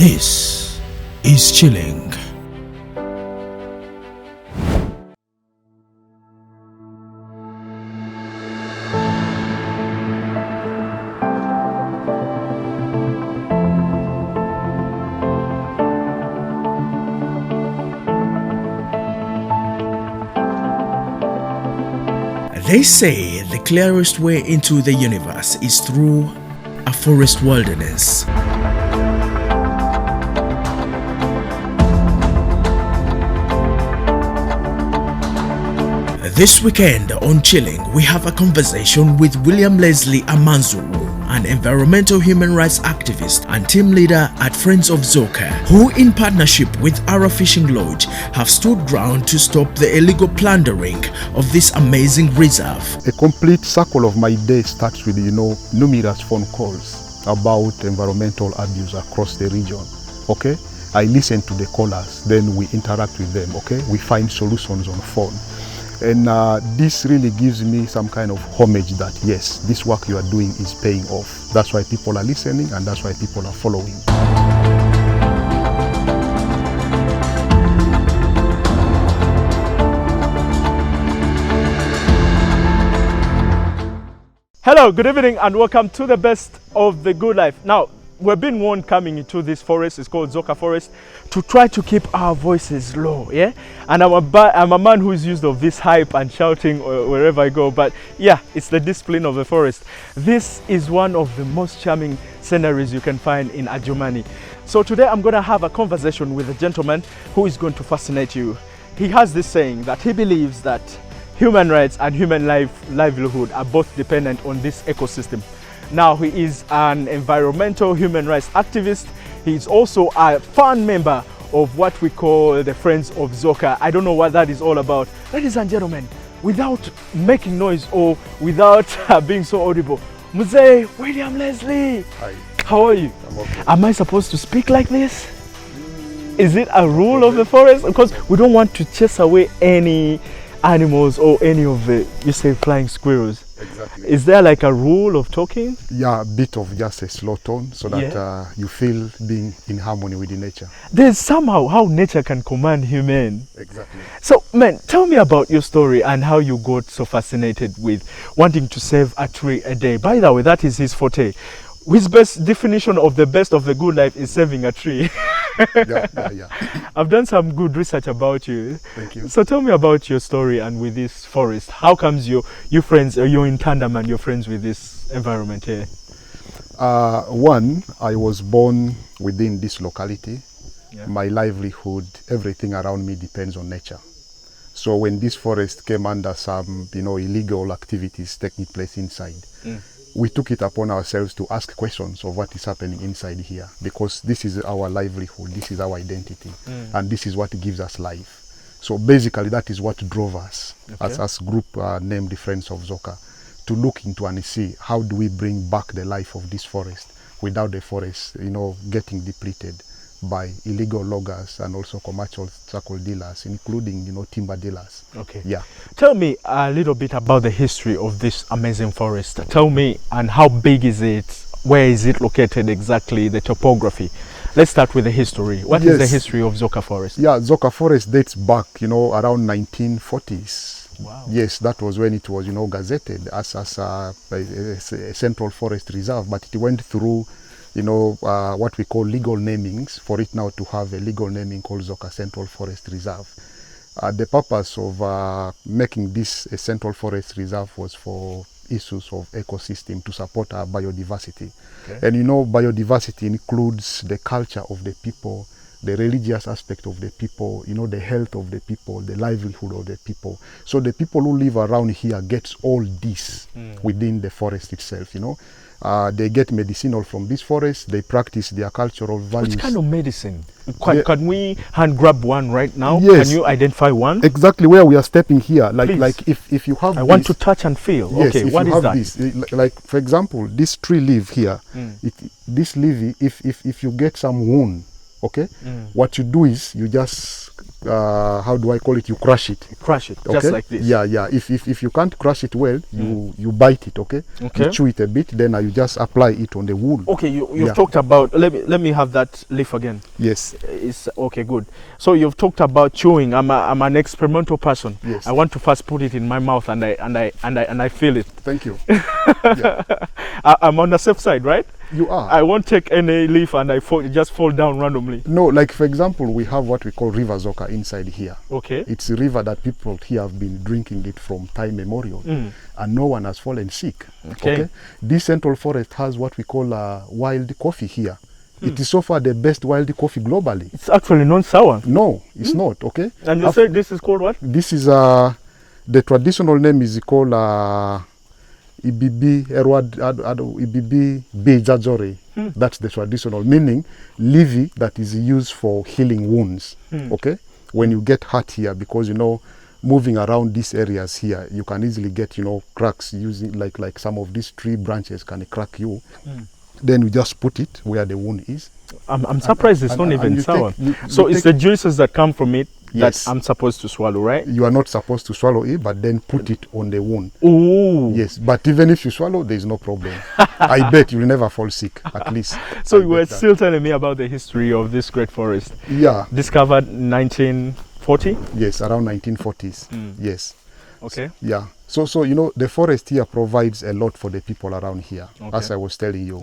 This is Chilling. They say the clearest way into the universe is through a forest wilderness. This weekend on Chilling, we have a conversation with Leslie Amanzuru, an environmental human rights activist and team leader at Friends of Zoka, who in partnership with Ara Fishing Lodge have stood ground to stop the illegal plundering of this amazing reserve. A complete circle of my day starts with, numerous phone calls about environmental abuse across the region, okay? I listen to the callers, then we interact with them, okay? We find solutions on phone. And this really gives me some kind of homage that yes, this work you are doing is paying off. That's why people are listening and that's why people are following. Hello, good evening and welcome to the best of the good life. Now, we've been warned coming into this forest, it's called Zoka Forest, to try to keep our voices low, yeah? And I'm a man who's used of this hype and shouting wherever I go, but yeah, it's the discipline of the forest. This is one of the most charming sceneries you can find in Adjumani. So today I'm going to have a conversation with a gentleman who is going to fascinate you. He has this saying that he believes that human rights and human livelihood are both dependent on this ecosystem. Now, he is an environmental human rights activist. He's also a fan member of what we call the Friends of Zoka. I don't know what that is all about. Ladies and gentlemen, without making noise or without being so audible, Mzee William Leslie. Hi. How are you? I'm okay. Am I supposed to speak like this? Is it a rule of the forest? Because we don't want to chase away any animals or any of the, you say, flying squirrels. Exactly. Is there like a rule of talking? Yeah, a bit of just a slow tone so that you feel being in harmony with the nature. There's somehow how nature can command human. Exactly. So, man, tell me about your story and how you got so fascinated with wanting to save a tree a day. By the way, that is his forte. His best definition of the best of the good life is saving a tree. Yeah. I've done some good research about you. Thank you. So tell me about your story and with this forest. How comes you friends, or you're in tandem and you're friends with this environment here? One, I was born within this locality. Yeah. My livelihood, everything around me depends on nature. So when this forest came under some, illegal activities taking place inside, we took it upon ourselves to ask questions of what is happening inside here, because this is our livelihood, this is our identity, and this is what gives us life. So basically that is what drove us as group named the Friends of Zoka to look into and see how do we bring back the life of this forest without the forest, getting depleted by illegal loggers and also commercial charcoal dealers, including, timber dealers. Okay. Yeah. Tell me a little bit about the history of this amazing forest. Tell me, and how big is it? Where is it located exactly? The topography. Let's start with the history. What is the history of Zoka Forest? Yeah, Zoka Forest dates back, around 1940s. Wow. Yes, that was when it was, gazetted as a central forest reserve, but it went through what we call legal namings for it now to have a legal naming called Zoka Central Forest Reserve. The purpose of making this a Central Forest Reserve was for issues of ecosystem to support our biodiversity. Okay. And biodiversity includes the culture of the people, the religious aspect of the people, the health of the people, the livelihood of the people. So the people who live around here gets all this within the forest itself, They get medicinal from this forest, they practice their cultural values. Which kind of medicine? Can we hand grab one right now? Yes. Can you identify one? Exactly where we are stepping here. Please. Like if you have I want to touch and feel. Yes, okay, if what you is have that? This, like for example, this tree leaf here, this leaf, if you get some wound, okay, what you do is you just how do I call it? You crush it. Crush it, Okay? just like this. Yeah, yeah. If you can't crush it well, you bite it. Okay. Okay. You chew it a bit, then you just apply it on the wool. Okay, you've talked about. Let me have that leaf again. Yes. It's okay, good. So you've talked about chewing. I'm an experimental person. Yes. I want to first put it in my mouth and I feel it. Thank you. Yeah. I'm on the safe side, right? You are. I won't take any leaf and just fall down randomly. No, like for example, we have what we call River Zoka inside here. Okay. It's a river that people here have been drinking it from time memorial, and no one has fallen sick. Okay. This central forest has what we call wild coffee here. It is so far the best wild coffee globally. It's actually non-sour. No, it's not. Okay. And you said this is called what? This is the traditional name is called Ibibi Bejajore. That's the traditional meaning, leafy that is used for healing wounds. Okay, when you get hurt here, because moving around these areas here, you can easily get cracks using like some of these tree branches can crack you. Then you just put it where the wound is. I'm surprised it's not even sour. So it's the juices that come from it that I'm supposed to swallow, right? You are not supposed to swallow it, but then put it on the wound. Ooh. Yes, but even if you swallow, there is no problem. I bet you'll never fall sick, at least. So you were still telling me about the history of this great forest. Yeah. Discovered 1940? Yes, around 1940s. Yes. Okay. Yeah. So the forest here provides a lot for the people around here. Okay. As I was telling you,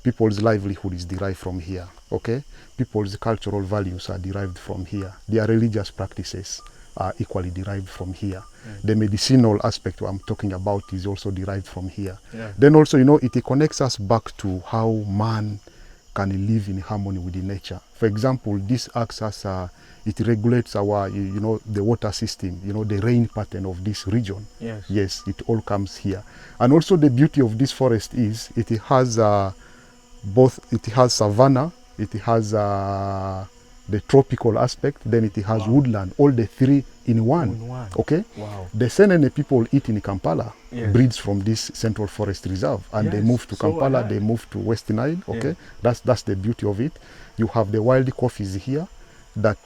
people's livelihood is derived from here. Okay. People's cultural values are derived from here. Their religious practices are equally derived from here. The medicinal aspect I'm talking about is also derived from here. Then also, it connects us back to how man can live in harmony with the nature. For example, this acts as it regulates our, the water system, the rain pattern of this region. Yes, it all comes here. And also the beauty of this forest is it has it has savanna, it has the tropical aspect, then it has woodland, all the three in one. Okay. Wow. The Senene people eat in Kampala breeds from this central forest reserve, and they move to Kampala, they move to West Nile. Okay. That's the beauty of it. You have the wild coffees here that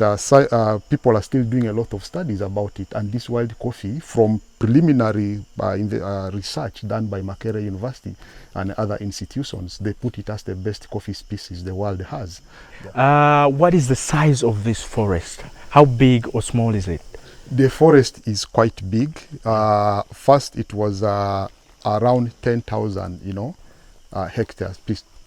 people are still doing a lot of studies about it, and this wild coffee from preliminary research done by Makerere University and other institutions, they put it as the best coffee species the world has. What is the size of this forest? How big or small is it? The forest is quite big. First it was around 10,000 hectares.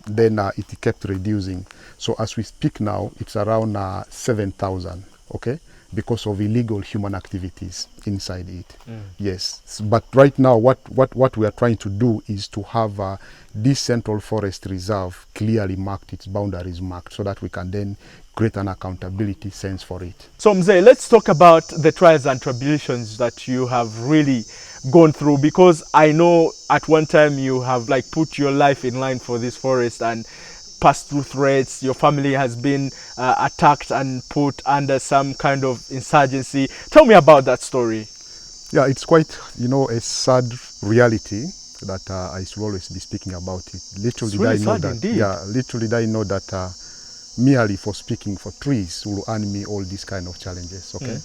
Then it kept reducing. So as we speak now, it's around 7,000, okay, because of illegal human activities inside it. Yes, but right now what we are trying to do is to have this central forest reserve clearly marked, its boundaries marked, so that we can then create an accountability sense for it. So Mzee, let's talk about the trials and tribulations that you have really gone through, because I know at one time you have put your life in line for this forest and passed through threats. Your family has been attacked and put under some kind of insurgency. Tell me about that story. Yeah, it's quite a sad reality that I should always be speaking about it. Literally, really I know sad that. Indeed. Yeah, literally, I know that merely for speaking for trees will earn me all these kind of challenges. Okay.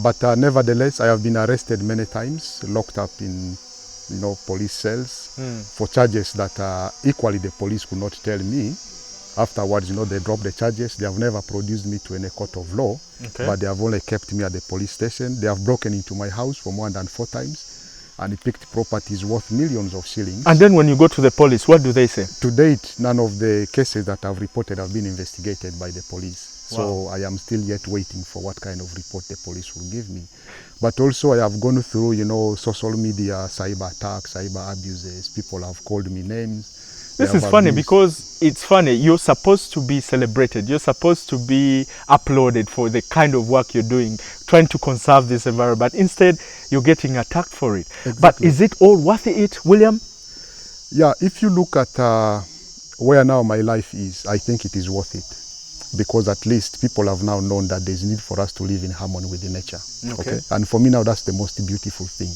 But nevertheless, I have been arrested many times, locked up in, police cells for charges that equally the police could not tell me. Afterwards, they dropped the charges. They have never produced me to any court of law, but they have only kept me at the police station. They have broken into my house for more than 4 times, and picked properties worth millions of shillings. And then when you go to the police, what do they say? To date, none of the cases that I've reported have been investigated by the police. So I am still yet waiting for what kind of report the police will give me. But also I have gone through, social media, cyber attacks, cyber abuses. People have called me names. This is funny because it's funny. You're supposed to be celebrated. You're supposed to be uploaded for the kind of work you're doing, trying to conserve this environment. But instead, you're getting attacked for it. Exactly. But is it all worth it, William? Yeah, if you look at where now my life is, I think it is worth it. Because at least people have now known that there's need for us to live in harmony with the nature. Okay. And for me now, that's the most beautiful thing.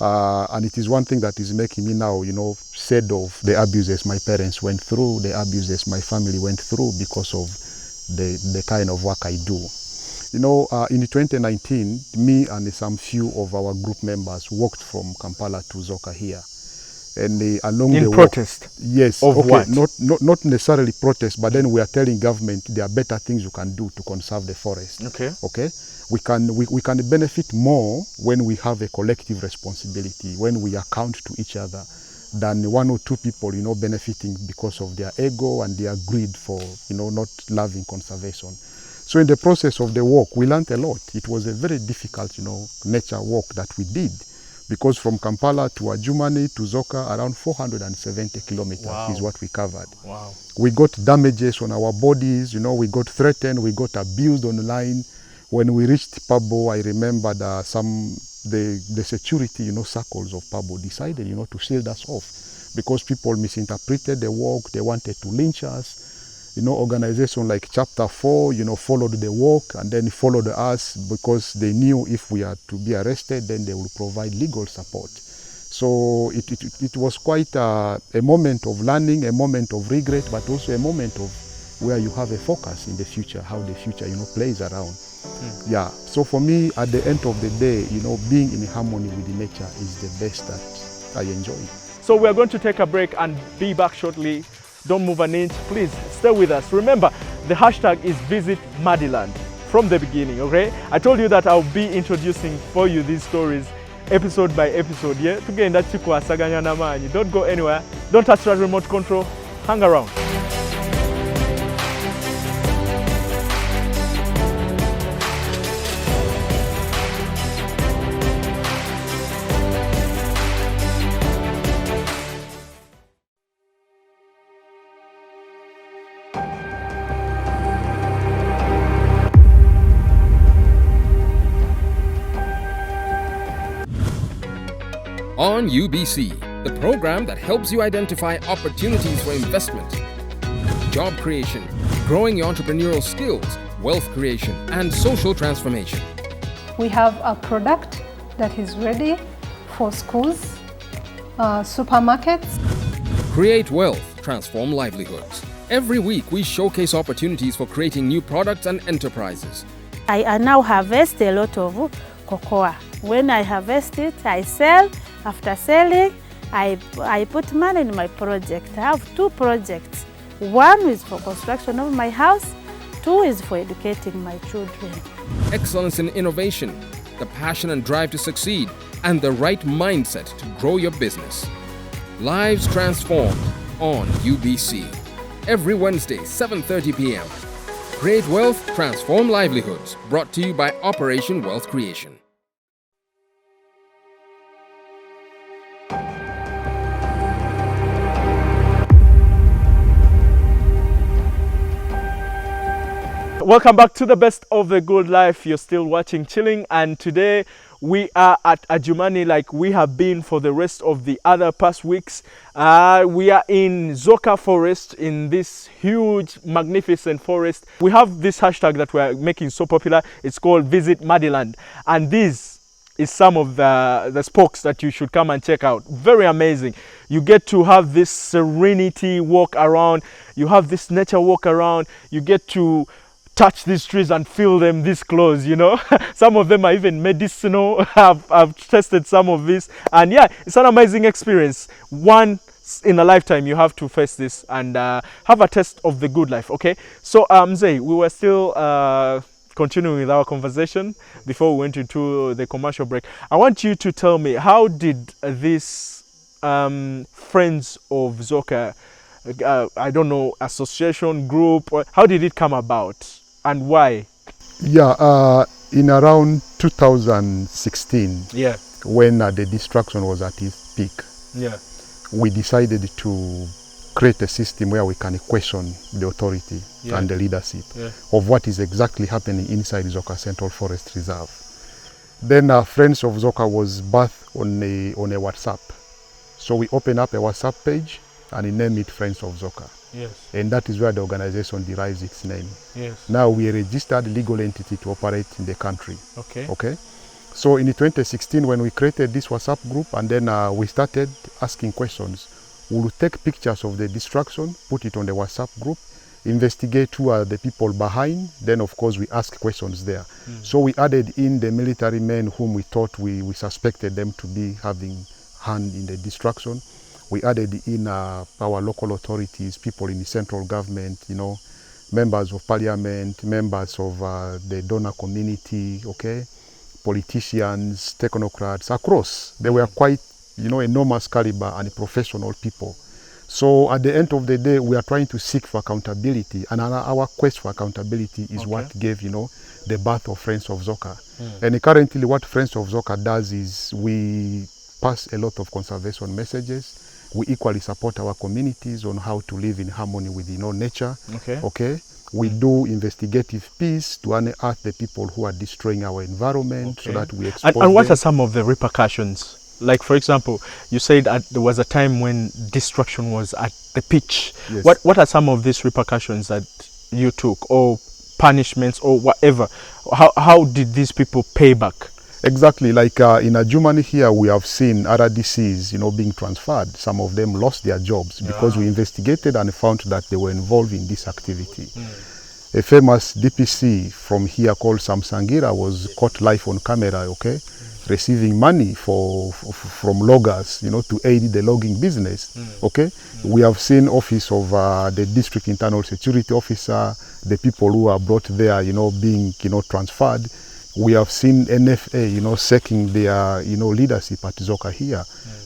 And it is one thing that is making me now, sad of the abuses my parents went through, the abuses my family went through because of the kind of work I do. You know, in 2019, me and some few of our group members walked from Kampala to Zoka here. And along the protest? Walk, yes. Of okay, what? Not necessarily protest, but then we are telling government there are better things you can do to conserve the forest. Okay. Okay. We can benefit more when we have a collective responsibility, when we account to each other, than one or two people, you know, benefiting because of their ego and their greed for, you know, not loving conservation. So in the process of the walk, we learned a lot. It was a very difficult, you know, nature walk that we did, because from Kampala to Adjumani to Zoka, around 470 kilometers is what we covered. Wow. We got damages on our bodies, you know, we got threatened, we got abused online. When we reached Pabo, I remember the security, you know, circles of Pabo decided, you know, to shield us off because people misinterpreted the walk. They wanted to lynch us. You know, organizations like Chapter 4, you know, followed the walk and then followed us because they knew if we are to be arrested, then they will provide legal support. So it was quite a moment of learning, a moment of regret, but also a moment of where you have a focus in the future, how the future, you know, plays around. Yeah, so for me, at the end of the day, you know, being in harmony with the nature is the best that I enjoy. So we are going to take a break and be back shortly. Don't move an inch, please stay with us. Remember, the hashtag is Visit Madiland from the beginning, okay? I told you that I'll be introducing for you these stories episode by episode, yeah? Don't go anywhere, don't touch that remote control, hang around. On UBC, the program that helps you identify opportunities for investment, job creation, growing your entrepreneurial skills, wealth creation, and social transformation. We have a product that is ready for schools, supermarkets. Create wealth, transform livelihoods. Every week, we showcase opportunities for creating new products and enterprises. I now harvest a lot of cocoa. When I harvest it, I sell. After selling, I put money in my project. I have 2 projects. One is for construction of my house, 2 is for educating my children. Excellence in innovation, the passion and drive to succeed, and the right mindset to grow your business. Lives transformed on UBC. Every Wednesday, 7:30 p.m. Create wealth, transform livelihoods. Brought to you by Operation Wealth Creation. Welcome back to the best of the good life. You're still watching Chilling, and today we are at Adjumani like we have been for the rest of the other past weeks. We are in Zoka Forest, in this huge, magnificent forest. We have this hashtag that we are making so popular. It's called Visit Madiland, and this is some of the spokes that you should come and check out. Very amazing. You get to have this serenity walk around. You have this nature walk around. You get to touch these trees and feel them this close, you know. Some of them are even medicinal. I've tested some of this, and yeah, it's an amazing experience. Once in a lifetime you have to face this and have a taste of the good life. Okay, so Mzee, we were still continuing with our conversation before we went into the commercial break. I want you to tell me, how did this Friends of Zoka, I don't know, association, group, how did it come about? And why? Yeah, in around 2016, yeah, when the destruction was at its peak, yeah, we decided to create a system where we can question the authority and the leadership of what is exactly happening inside Zoka Central Forest Reserve. Then Friends of Zoka was birthed on a WhatsApp. So we opened up a WhatsApp page and we named it Friends of Zoka. Yes. And that is where the organization derives its name. Yes. Now we are a registered legal entity to operate in the country. Okay. Okay. So in 2016, when we created this WhatsApp group, and then we started asking questions, we will take pictures of the destruction, put it on the WhatsApp group, investigate who are the people behind. Then, of course, we ask questions there. So we added in the military men whom we thought we suspected them to be having hand in the destruction. We added in our local authorities, people in the central government, you know, members of parliament, members of the donor community, okay, politicians, technocrats, across. They were quite, you know, enormous caliber and professional people. So at the end of the day, we are trying to seek for accountability, and our quest for accountability is what gave, you know, the birth of Friends of Zoka. And currently what Friends of Zoka does is we pass a lot of conservation messages. We equally support our communities on how to live in harmony with, you know, nature. Okay. We do investigative piece to unearth the people who are destroying our environment so that we expose And what them. are some of the repercussions? Like, for example, you said that there was a time when destruction was at the pitch. Yes. What are some of these repercussions that you took, or punishments, or whatever? How did these people pay back? Exactly, like in Germany here, we have seen RDCs, you know, being transferred. Some of them lost their jobs because we investigated and found that they were involved in this activity. A famous DPC from here called Samsangira was caught live on camera, okay, receiving money from loggers, you know, to aid the logging business, okay. We have seen office of the district internal security officer, the people who are brought there, you know, being, you know, transferred. We have seen NFA, you know, seeking their, you know, leadership at Zoka here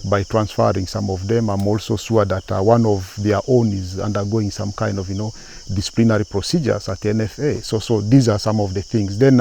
by transferring some of them. I'm also sure that one of their own is undergoing some kind of, you know, disciplinary procedures at NFA. So these are some of the things. Then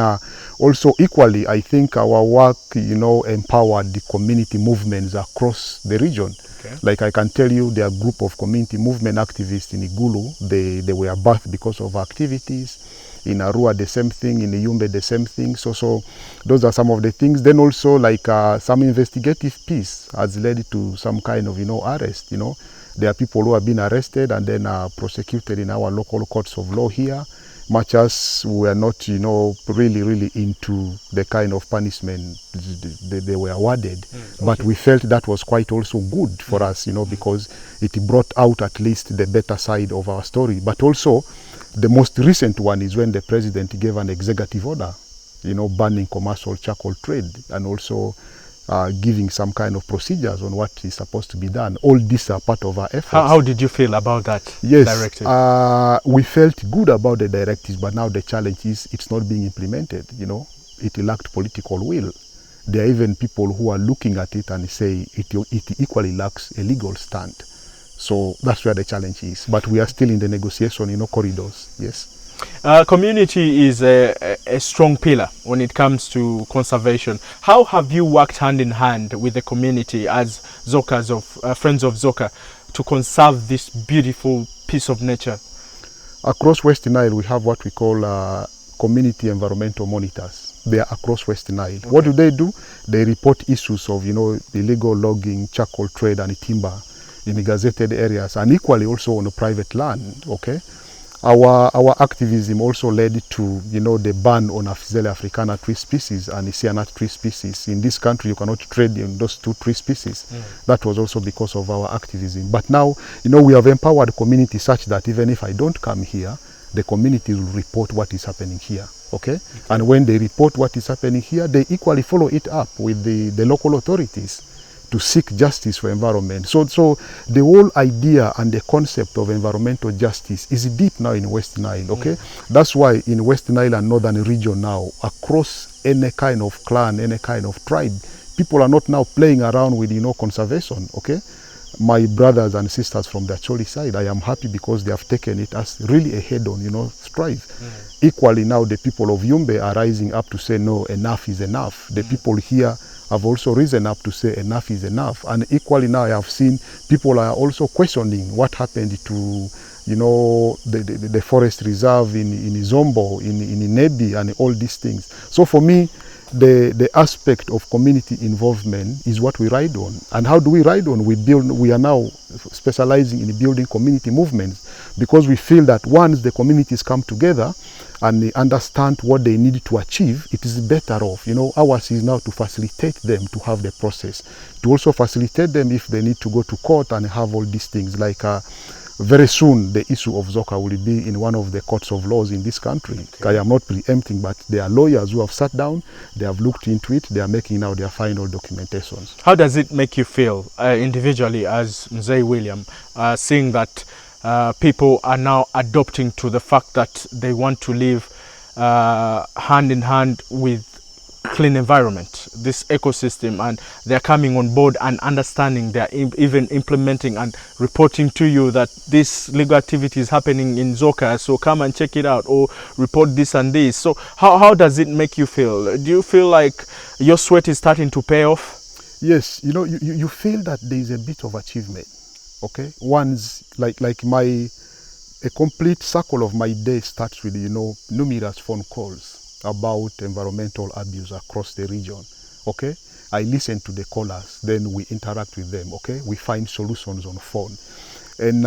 also equally, I think our work, you know, empowered the community movements across the region. Like I can tell you, there are a group of community movement activists in Igulu. They were birthed because of activities. In Arua, the same thing. In Yumbe, the same thing. So those are some of the things. Then also, like some investigative piece has led to some kind of, you know, arrest. You know, there are people who have been arrested and then prosecuted in our local courts of law here. Much as we are not, you know, really into the kind of punishment they were awarded, but we felt that was quite also good for us, you know, because it brought out at least the better side of our story. But also, the most recent one is when the president gave an executive order, you know, banning commercial charcoal trade and also giving some kind of procedures on what is supposed to be done. All these are part of our efforts. How did you feel about that directive? We felt good about the directives, but now the challenge is it's not being implemented, you know. It lacked political will. There are even people who are looking at it and say it equally lacks a legal stand. So that's where the challenge is. But we are still in the negotiation, you know, corridors, yes. Community is a strong pillar when it comes to conservation. How have you worked hand in hand with the community as Zokas Friends of Zoka to conserve this beautiful piece of nature? Across West Nile, we have what we call community environmental monitors. They are across West Nile. What do? They report issues of, you know, illegal logging, charcoal trade and timber in the gazetted areas, and equally also on the private land, okay? Our activism also led to, you know, the ban on Aphyselia africana tree species and Isianat tree species. In this country, you cannot trade in those two tree species. That was also because of our activism. But now, you know, we have empowered the community such that even if I don't come here, the community will report what is happening here, okay? And when they report what is happening here, they equally follow it up with the local authorities to seek justice for environment. So the whole idea and the concept of environmental justice is deep now in West Nile, okay? That's why in West Nile and Northern region now, across any kind of clan, any kind of tribe, people are not now playing around with, you know, conservation, okay? My brothers and sisters from the Acholi side, I am happy because they have taken it as really a head-on, you know, strive. Equally now, the people of Yumbe are rising up to say, no, enough is enough. The people here have also risen up to say enough is enough. And equally now I have seen people are also questioning what happened to, you know, the forest reserve in Izombo, in Nebi, and all these things. So for me, the aspect of community involvement is what we ride on. And how do we ride on? We are now specializing in building community movements because we feel that once the communities come together and they understand what they need to achieve, it is better off. You know, ours is now to facilitate them to have the process, to also facilitate them if they need to go to court and have all these things. Like very soon the issue of Zoka will be in one of the courts of laws in this country. I am not preempting, but there are lawyers who have sat down, they have looked into it, they are making now their final documentations. How does it make you feel individually as Mzee William, seeing that people are now adopting to the fact that they want to live hand in hand with clean environment, this ecosystem, and they're coming on board and understanding, they're even implementing and reporting to you that this legal activity is happening in Zoka, so come and check it out, or report this and this. So how does it make you feel? Do you feel like your sweat is starting to pay off? Yes, you know, you feel that there is a bit of achievement, okay? Once, like a complete circle of my day starts with, you know, numerous phone calls about environmental abuse across the region, okay? I listen to the callers, then we interact with them, okay? We find solutions on phone. And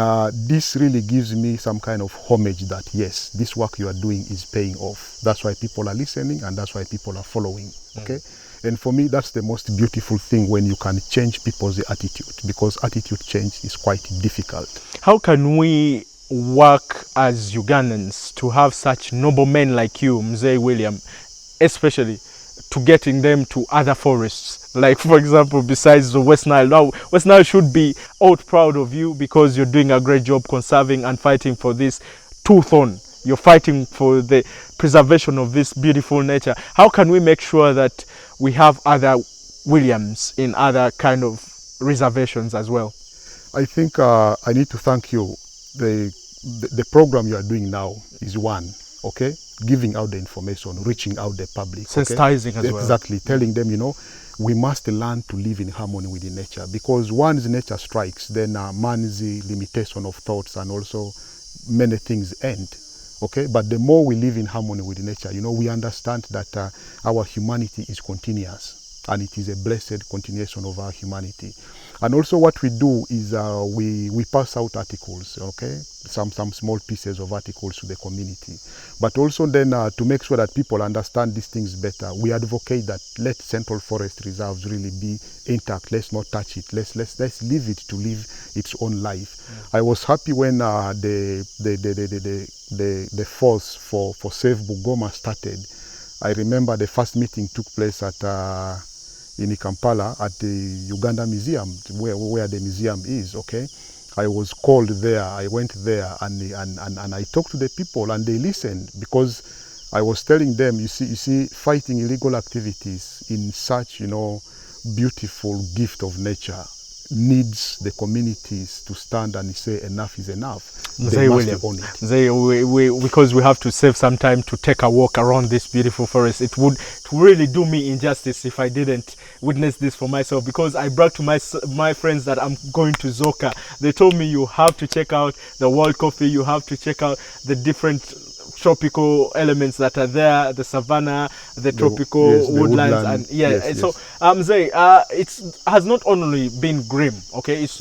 this really gives me some kind of homage that, yes, this work you are doing is paying off. That's why people are listening, and that's why people are following, okay? And for me, that's the most beautiful thing, when you can change people's attitude, because attitude change is quite difficult. How can we work as Ugandans to have such noble men like you, Mzee William, especially to getting them to other forests? Like, for example, besides the West Nile. Now, West Nile should be out proud of you because you're doing a great job conserving and fighting for this tooth on. You're fighting for the preservation of this beautiful nature. How can we make sure that we have other Williams in other kind of reservations as well? I think I need to thank you. The program you are doing now is one, okay? Giving out the information, reaching out the public. Sensitizing as well. Exactly, telling them, you know, we must learn to live in harmony with the nature, because once nature strikes, then man's limitation of thoughts and also many things end, okay? But the more we live in harmony with nature, you know, we understand that our humanity is continuous, and it is a blessed continuation of our humanity. And also what we do is we pass out articles, okay? Some small pieces of articles to the community. But also then to make sure that people understand these things better, we advocate that let Central Forest Reserves really be intact. Let's not touch it. Let's leave it to live its own life. Yeah. I was happy when the force for Save Bugoma started. I remember the first meeting took place at in Kampala at the Uganda Museum, where the museum is, okay? I was called there, I went there, and I talked to the people, and they listened, because I was telling them, you see, fighting illegal activities in such, you know, beautiful gift of nature needs the communities to stand and say enough is enough. They must own it. Because we have to save some time to take a walk around this beautiful forest. It would really do me injustice if I didn't witness this for myself, because I bragged to my friends that I'm going to Zoka. They told me you have to check out the wild coffee, you have to check out the different tropical elements that are there, the savanna, the tropical woodlands, and so it has not only been grim, okay? It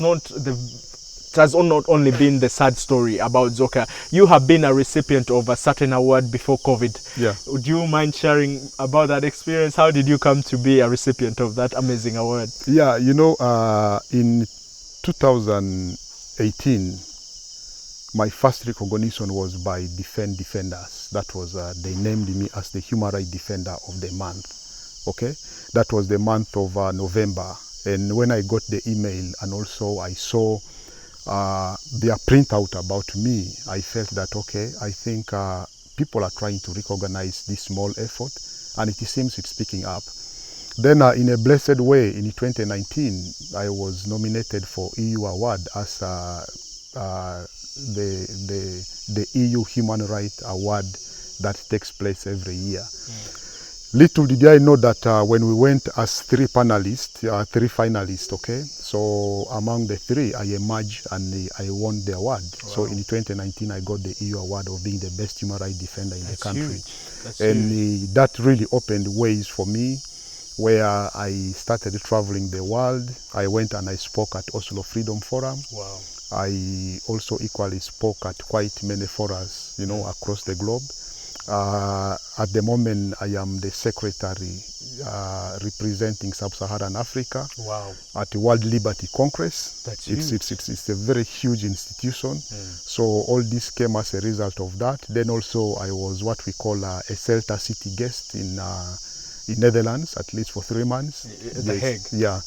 has not only been the sad story about Zoka. You have been a recipient of a certain award before COVID. Yeah. Would you mind sharing about that experience? How did you come to be a recipient of that amazing award? Yeah, you know, in 2018, my first recognition was by Defenders. That was, they named me as the Human Rights Defender of the month, okay? That was the month of November. And when I got the email, and also I saw their printout about me, I felt that, okay, I think people are trying to recognize this small effort, and it seems it's picking up. Then in a blessed way, in 2019, I was nominated for EU award as the EU Human Rights Award that takes place every year. Little did I know that when we went as three finalists, okay? So among the three, I emerged and I won the award. Wow. So in 2019, I got the EU award of being the best human rights defender in the country. And that really opened ways for me, where I started traveling the world. I went and I spoke at Oslo Freedom Forum. Wow. I also equally spoke at quite many forums, you know, across the globe. At the moment, I am the secretary representing Sub-Saharan Africa Wow. at the World Liberty Congress. That's It's a very huge institution. So all this came as a result of that. Then also I was what we call a Celta City guest in Netherlands, at least for 3 months. The Hague. Yeah.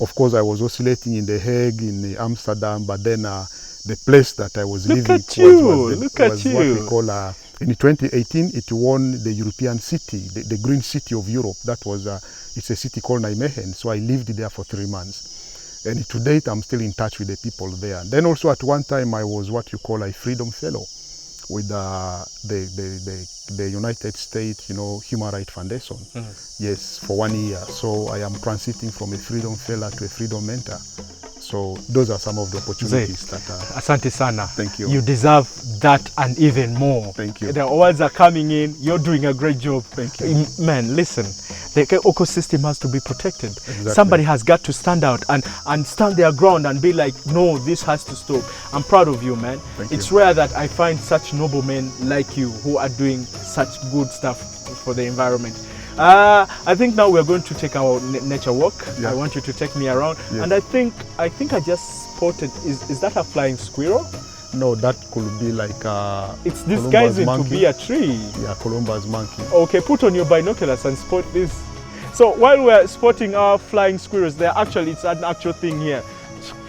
Of course, I was oscillating in The Hague, in Amsterdam, but then the place that I was living was what we call in 2018, it won the European city, the green city of Europe. That was, it's a city called Nijmegen. So I lived there for 3 months. And to date, I'm still in touch with the people there. Then also at one time, I was what you call a freedom fellow with the United States, Human Rights Foundation. Yes, for 1 year. So I am transiting from a freedom fellow to a freedom mentor. So those are some of the opportunities that are... Asante sana. Thank you. You deserve that and even more. Thank you. The awards are coming in. You're doing a great job. Thank you. Man, listen, the ecosystem has to be protected. Exactly. Somebody has got to stand out and stand their ground and be like, no, this has to stop. I'm proud of you, man. It's rare that I find such noble men like you who are doing such good stuff for the environment. I think now we're going to take our nature walk. Yeah. I want you to take me around. Yeah. And I think I just spotted, is that a flying squirrel? No, that could be like It's disguising to be a tree. Yeah, Columba's monkey. Okay, put on your binoculars and spot this. So while we're spotting our flying squirrels, it's an actual thing here.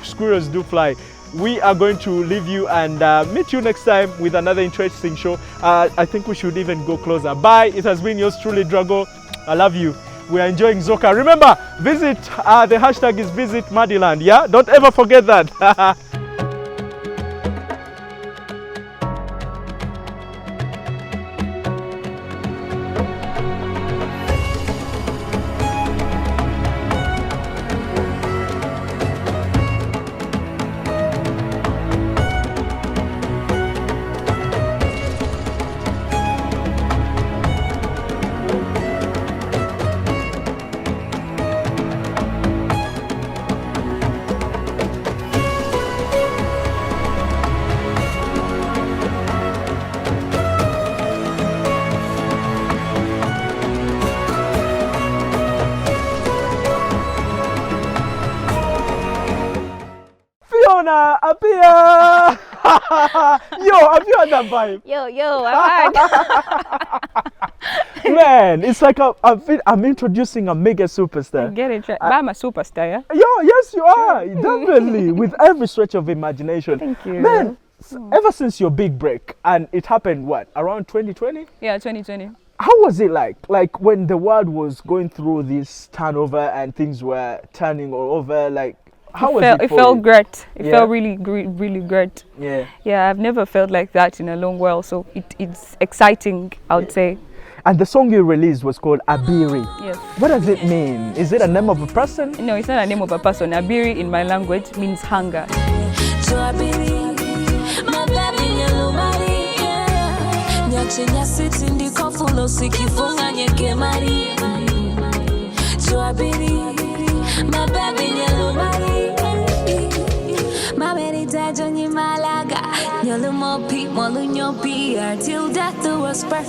Squirrels do fly. We are going to leave you and meet you next time with another interesting show. I think we should even go closer. Bye. It has been yours truly, Drago. I love you. We are enjoying Zoka. Remember, visit, the hashtag is Visit Madiland. Yeah? Don't ever forget that. Fiona, appear! Yo, have you heard that vibe? Yo, I've heard. Man, it's like I'm introducing a mega superstar. Get it right. But I'm a superstar, yeah? Yo, yes you are, definitely, with every stretch of imagination. Thank you. Man, ever since your big break, and it happened, what, around 2020? Yeah, 2020. How was it like? Like when the world was going through this turnover and things were turning all over, like, how was it? It felt great. It Yeah. felt really great. Yeah. Yeah, I've never felt like that in a long while, so it's exciting, I would say. And the song you released was called Abiri. Yes. What does it mean? Is it a name of a person? No, it's not a name of a person. Abiri in my language means hunger. Till death do us part.